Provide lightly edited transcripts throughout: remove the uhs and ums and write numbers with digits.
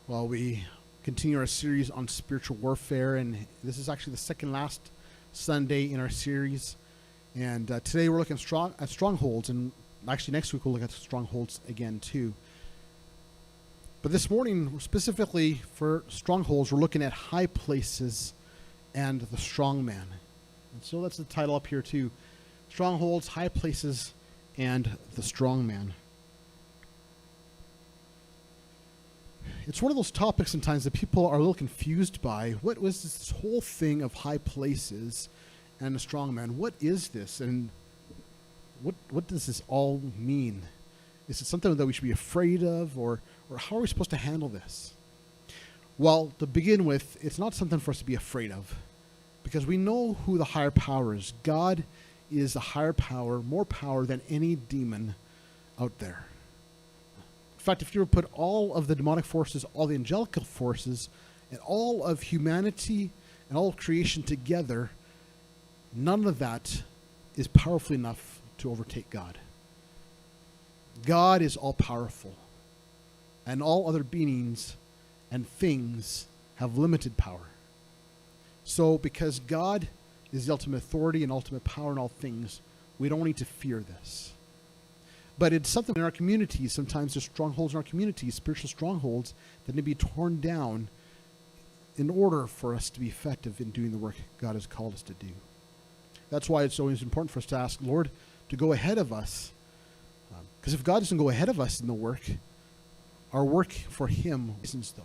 Well, we continue our series on spiritual warfare, and this is actually the second last Sunday in our series. And today we're looking at Strongholds, and actually next week we'll look at Strongholds again too. But this morning, specifically for Strongholds, we're looking at high places and the Strongman. And so that's the title up here too. Strongholds, high places, and the Strongman. It's one of those topics sometimes that people are a little confused by. What was this whole thing of high places and the strongman? What is this, and what does this all mean? Is it something that we should be afraid of, or how are we supposed to handle this? Well, to begin with, it's not something for us to be afraid of, because we know who the higher power is. God is the higher power, more power than any demon out there. In fact, if you were to put all of the demonic forces, all the angelical forces, and all of humanity and all of creation together, none of that is powerful enough to overtake God. God is all-powerful, and all other beings and things have limited power. So because God is the ultimate authority and ultimate power in all things, we don't need to fear this. But it's something in our communities. Sometimes there's strongholds in our communities, spiritual strongholds, that need to be torn down in order for us to be effective in doing the work God has called us to do. That's why it's always important for us to ask Lord to go ahead of us. Because if God doesn't go ahead of us in the work, our work for Him isn't though.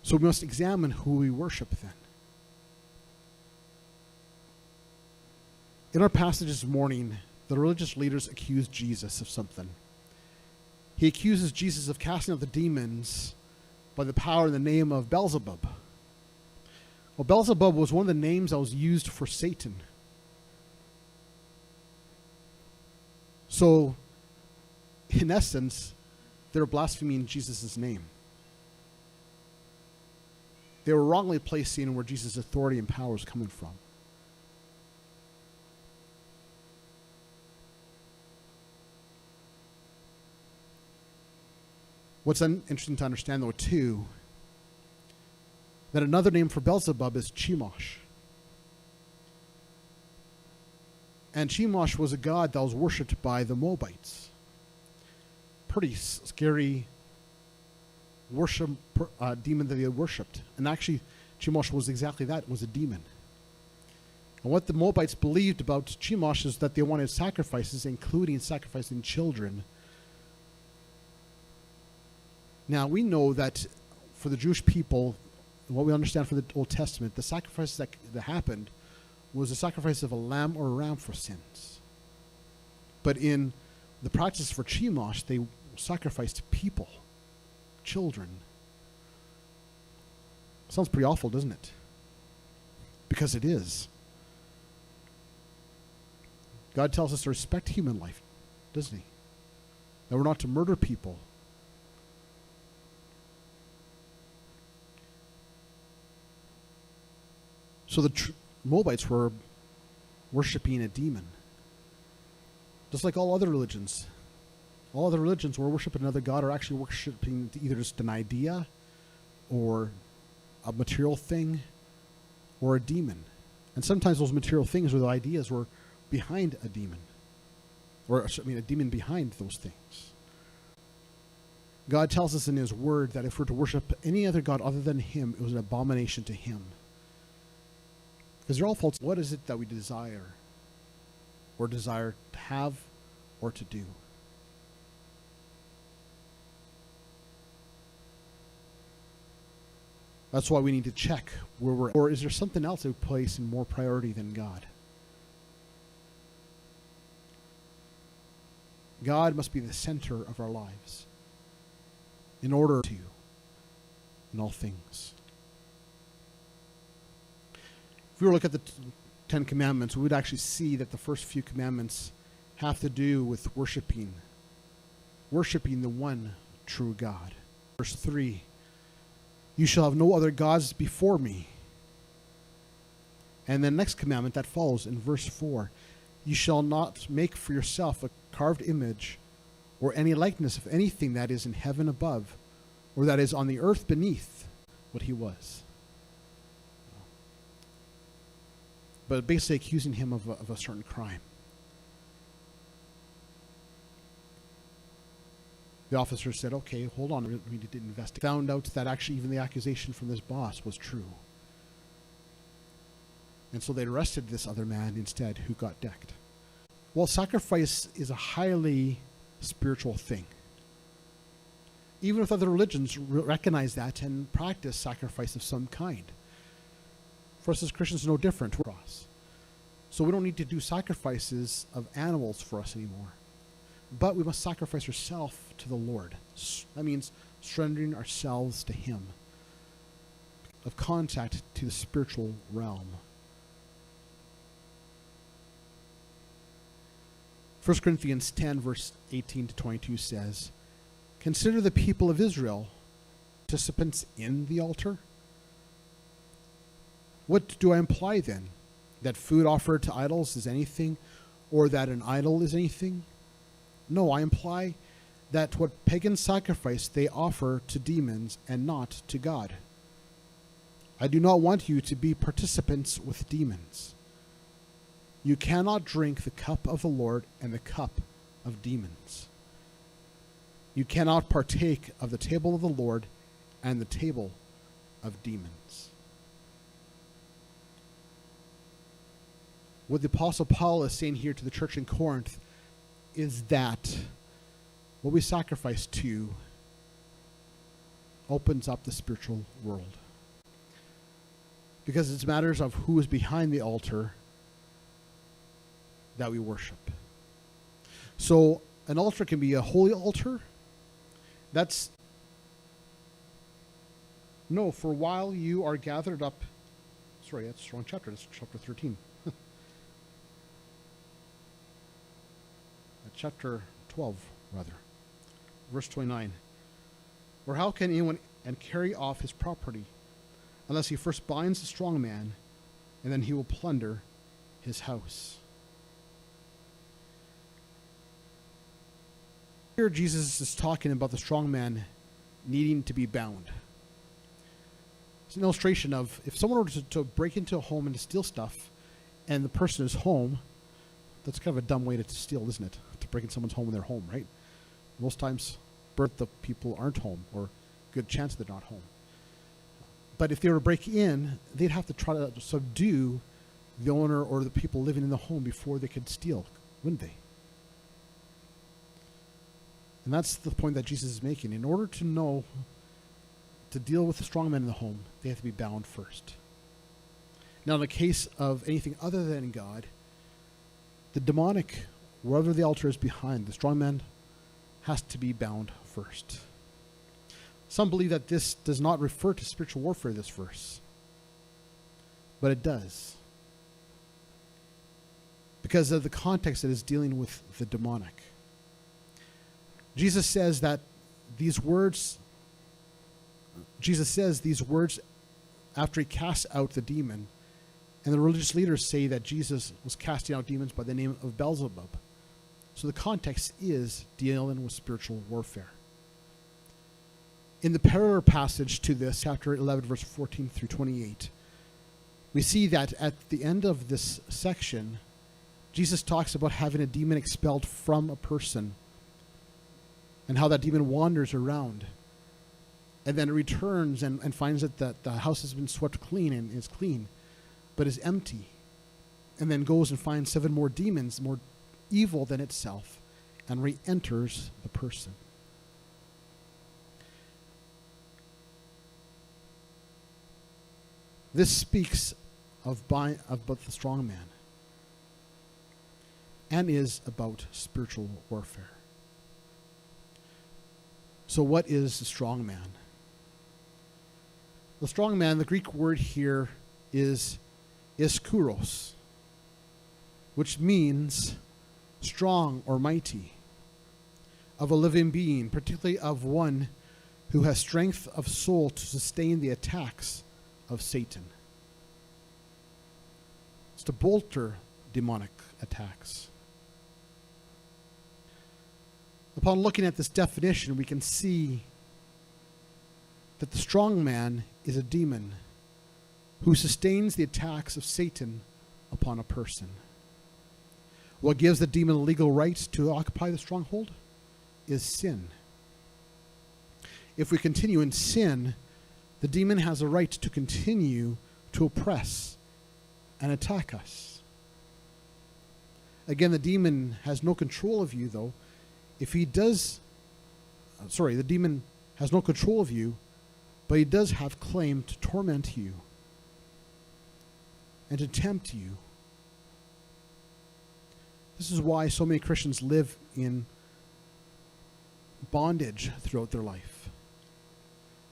So we must examine who we worship then. In our passage this morning, the religious leaders accuse Jesus of something. He accuses Jesus of casting out the demons by the power in the name of Beelzebub. Well, Beelzebub was one of the names that was used for Satan. So, in essence, they were blaspheming Jesus' name. They were wrongly placing where Jesus' authority and power was coming from. What's interesting to understand, though, too, that another name for Beelzebub is Chemosh. And Chemosh was a god that was worshipped by the Moabites. Pretty scary demon that they worshipped. And actually, Chemosh was exactly that, was a demon. And what the Moabites believed about Chemosh is that they wanted sacrifices, including sacrificing children. Now, we know that for the Jewish people, what we understand from the Old Testament, the sacrifices that happened was the sacrifice of a lamb or a ram for sins. But in the practice for Chemosh, they sacrificed people, children. Sounds pretty awful, doesn't it? Because it is. God tells us to respect human life, doesn't He? That we're not to murder people. So the Moabites were worshiping a demon. Just like all other religions. All other religions were worshiping another god, or actually worshiping either just an idea or a material thing or a demon. And sometimes those material things or the ideas were behind a demon. Or, a demon behind those things. God tells us in His Word that if we're to worship any other god other than Him, it was an abomination to Him. Because they're all false. What is it that we desire to have or to do? That's why we need to check where we're at. Or is there something else that we place in more priority than God? God must be the center of our lives in order to, in all things. If we were to look at the Ten Commandments, we would actually see that the first few commandments have to do with worshiping the one true God. Verse 3, you shall have no other gods before me. And the next commandment that follows in verse 4, you shall not make for yourself a carved image or any likeness of anything that is in heaven above, or that is on the earth beneath what he was. But basically accusing him of a certain crime. The officer said, okay, hold on, we need to investigate. Found out that actually even the accusation from this boss was true. And so they arrested this other man instead who got decked. Well, sacrifice is a highly spiritual thing. Even if other religions recognize that and practice sacrifice of some kind. For us as Christians, no different. So we don't need to do sacrifices of animals for us anymore. But we must sacrifice ourselves to the Lord. That means surrendering ourselves to him. Of contact to the spiritual realm. 1 Corinthians 10 verse 18 to 22 says, consider the people of Israel participants in the altar. What do I imply then? That food offered to idols is anything, or that an idol is anything? No, I imply that what pagans sacrifice they offer to demons and not to God. I do not want you to be participants with demons. You cannot drink the cup of the Lord and the cup of demons. You cannot partake of the table of the Lord and the table of demons. What the Apostle Paul is saying here to the church in Corinth is that what we sacrifice to opens up the spiritual world. Because it's matters of who is behind the altar that we worship. So an altar can be a holy altar. For a while you are gathered up. Sorry, that's the wrong chapter. That's chapter 13. Chapter 12, rather. Verse 29. Or how can anyone carry off his property unless he first binds the strong man, and then he will plunder his house? Here Jesus is talking about the strong man needing to be bound. It's an illustration of if someone were to break into a home and to steal stuff, and the person is home, that's kind of a dumb way to steal, isn't it? To break into someone's home when they're home, right? Most times, the people aren't home, or good chance they're not home. But if they were to break in, they'd have to try to subdue the owner or the people living in the home before they could steal, wouldn't they? And that's the point that Jesus is making. In order to deal with the strong men in the home, they have to be bound first. Now, in the case of anything other than God, the demonic, wherever the altar is behind, the strong man has to be bound first. Some believe that this does not refer to spiritual warfare, this verse. But it does. Because of the context that is dealing with the demonic. Jesus says these words after he casts out the demon. And the religious leaders say that Jesus was casting out demons by the name of Beelzebub. So the context is dealing with spiritual warfare. In the parallel passage to this, chapter 11, verse 14 through 28, we see that at the end of this section, Jesus talks about having a demon expelled from a person and how that demon wanders around. And then it returns and finds that the house has been swept clean and is clean, but is empty, and then goes and finds 7 more demons, more evil than itself, and re-enters the person. This speaks of both the strong man and is about spiritual warfare. So what is the strong man? The strong man, the Greek word here is iskouros, which means strong or mighty, of a living being, particularly of one who has strength of soul to sustain the attacks of Satan. It's to bolster demonic attacks. Upon looking at this definition, we can see that the strong man is a demon who sustains the attacks of Satan upon a person. What gives the demon a legal right to occupy the stronghold is sin. If we continue in sin, the demon has a right to continue to oppress and attack us. Again, the demon has no control of you, though. The demon has no control of you, but he does have claim to torment you and to tempt you. This is why so many Christians live in bondage throughout their life.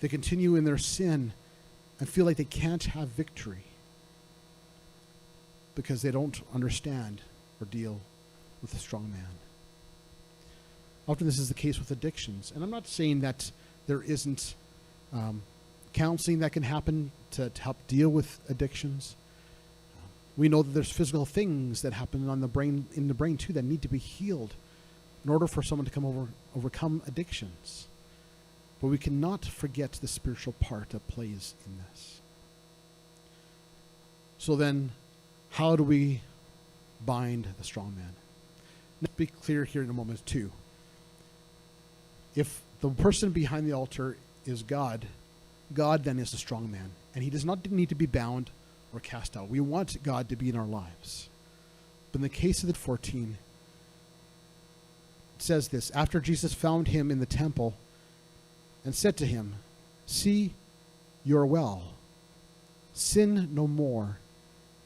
They continue in their sin and feel like they can't have victory because they don't understand or deal with the strong man. Often this is the case with addictions. And I'm not saying that there isn't counseling that can happen to help deal with addictions. We know that there's physical things that happen in the brain too that need to be healed in order for someone to overcome addictions. But we cannot forget the spiritual part that plays in this. So then, how do we bind the strong man? Let's be clear here in a moment too. If the person behind the altar is God, God then is the strong man. And he does not need to be bound or cast out. We want God to be in our lives. But in the case of the 14, it says this: after Jesus found him in the temple and said to him, "See, you are well. Sin no more,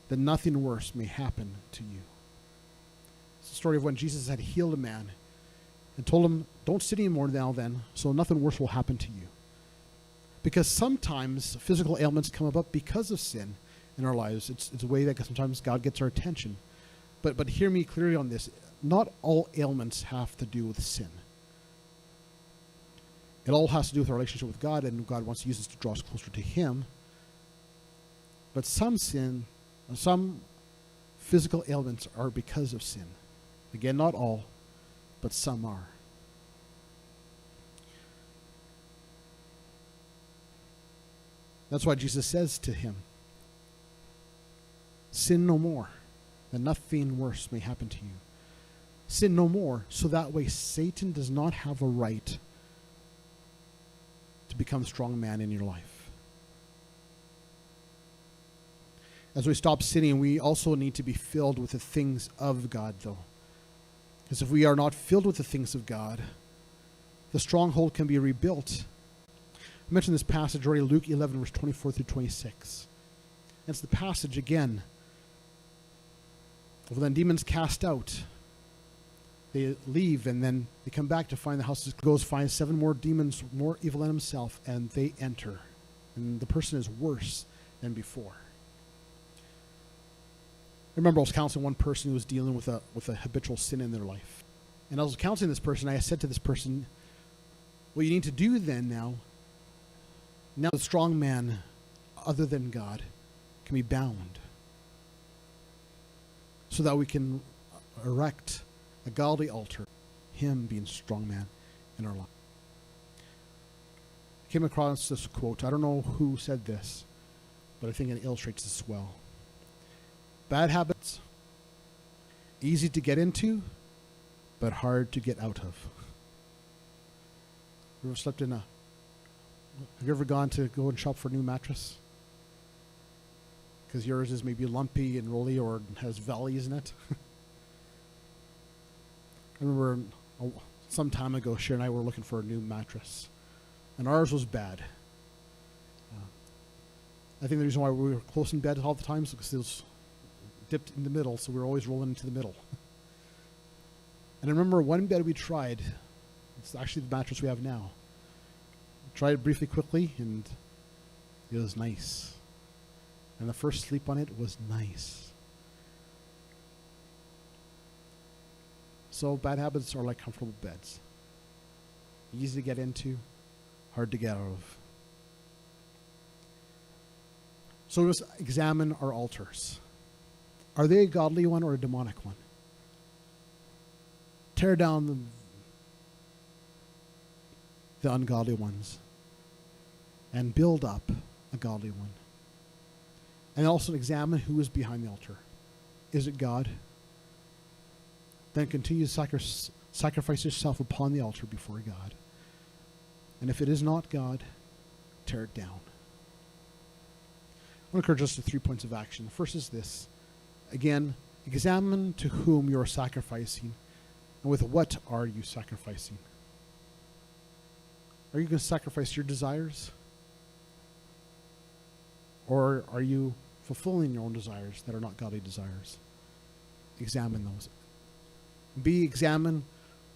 that nothing worse may happen to you." It's the story of when Jesus had healed a man and told him, "Don't sin anymore now then, so nothing worse will happen to you." Because sometimes physical ailments come about because of sin in our lives. It's a way that sometimes God gets our attention. But hear me clearly on this. Not all ailments have to do with sin. It all has to do with our relationship with God, and God wants to use us to draw us closer to him. But some physical ailments are because of sin. Again, not all, but some are. That's why Jesus says to him, "Sin no more, that nothing worse may happen to you." Sin no more, so that way Satan does not have a right to become a strong man in your life. As we stop sinning, we also need to be filled with the things of God, though. Because if we are not filled with the things of God, the stronghold can be rebuilt. I mentioned this passage already, Luke 11, verse 24 through 26. It's the passage again of when demons cast out. They leave, and then they come back to find the house goes, finds 7 more demons, more evil than himself, and they enter. And the person is worse than before. I remember I was counseling one person who was dealing with a habitual sin in their life. And I was counseling this person. I said to this person, what you need to do then now the strong man other than God can be bound, so that we can erect a godly altar, him being strong man in our life. I came across this quote. I don't know who said this, but I think it illustrates this well. Bad habits, easy to get into, but hard to get out of. You ever slept in have you ever gone to go and shop for a new mattress? Because yours is maybe lumpy and rolly or has valleys in it. I remember some time ago, Sharon and I were looking for a new mattress, and ours was bad. I think the reason why we were close in bed all the time is because it was dipped in the middle, so we were always rolling into the middle. And I remember one bed we tried. It's actually the mattress we have now. Tried it briefly, quickly, and it was nice. And the first sleep on it was nice. So bad habits are like comfortable beds. Easy to get into, hard to get out of. So let's examine our altars. Are they a godly one or a demonic one? Tear down the ungodly ones and build up a godly one. And also examine who is behind the altar. Is it God? Then continue to sacrifice yourself upon the altar before God. And if it is not God, tear it down. I want to encourage us to 3 points of action. The first is this. Again, examine to whom you are sacrificing, and with what are you sacrificing? Are you going to sacrifice your desires? Or are you fulfilling your own desires that are not godly desires? Examine those. B, examine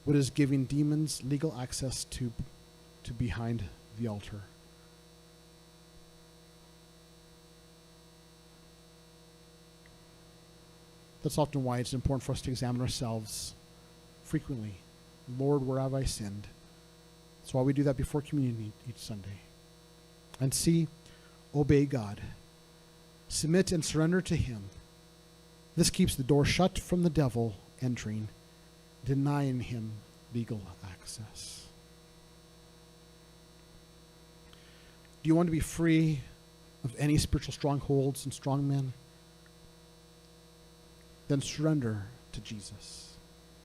what is giving demons legal access to behind the altar. That's often why it's important for us to examine ourselves frequently. Lord, where have I sinned? That's why we do that before communion each Sunday. And C, obey God. Submit and surrender to Him. This keeps the door shut from the devil entering, denying him legal access. Do you want to be free of any spiritual strongholds and strongmen? Then surrender to Jesus.